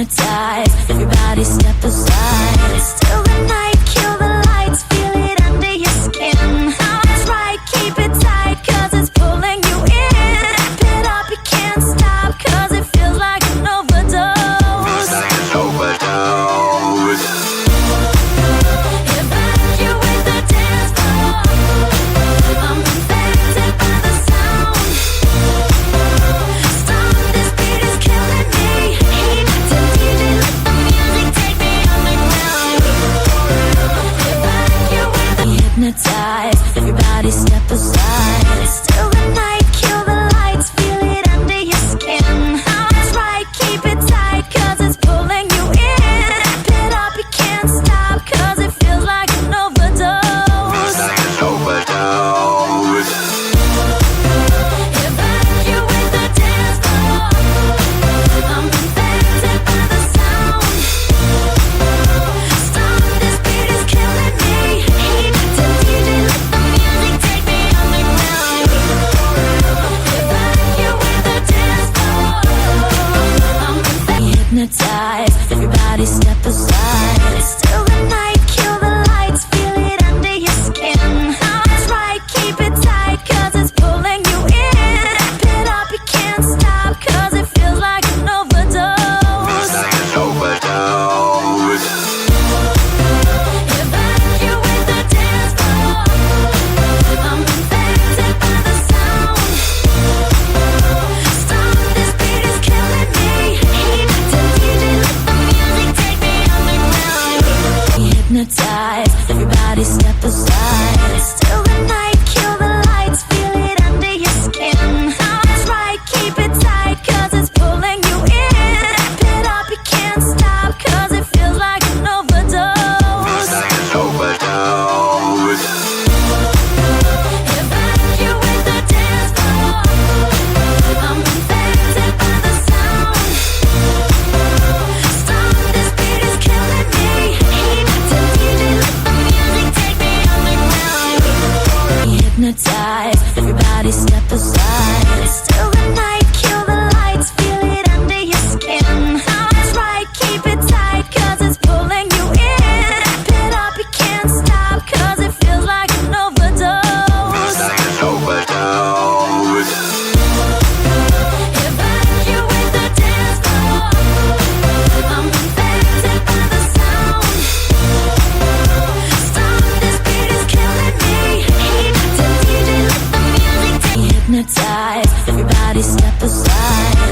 hypnotized. Everybody step aside. Still the night, kill the lights, feel it under your skin. That's right, keep it tight, cause it's pulling you in. Wrap it up, you can't stop, cause it feels like an overdose. It's like an overdose. Evacuate the dance floor. I'm infected by the sound. Stop, this beat is killing me. Heat to DJ, let the music take me underground. Evacuate the hypnotized. Everybody step aside. Still the night, kill the lights, feel it under your skin. That's right, keep it tight, cause it's pulling you in. Wrap it up, you can't stop, cause it feels like an overdose. It's like an overdose. Evacuate the dance floor. I'm infected by the sound. Stop, this beat is killing me. Heat to DJ, let the music take me underground. Evacuate the dance floor. I'm hypnotized. Everybody step aside. Still the night, kill the lights, feel it under your skin. That's right, keep it tight, cause it's pulling you in. Wrap it up, you can't stop, cause it feels like an overdose. It's like an overdose. Evacuate the dance floor. I'm infected by the sound. Stop, this beat is killing me. Heat to DJ, let the music take me underground. Hypnotized, everybody step aside. Still the night, kill the lights, feel it under your skin. That's right, keep it tight, cause it's pulling you in. Wrap it up, you can't stop, cause it feels like an overdose. It's like an overdose. Evacuate the dance floor. I'm infected by the sound. Stop, this beat is killing me. Heat to DJ, let the music take me underground. Hypnotized, everybody step aside. Still the night, kill the lights, feel it under your skin. That's right, keep it tight, cause it's pulling you in. Wrap it up, you can't stop, cause it feels like an overdose. It's like an overdose. Evacuate the dance floor. I'm infected by the sound. Stop, this beat is killing me. Heat to DJ, let the music take. Hypnotized, everybody step aside.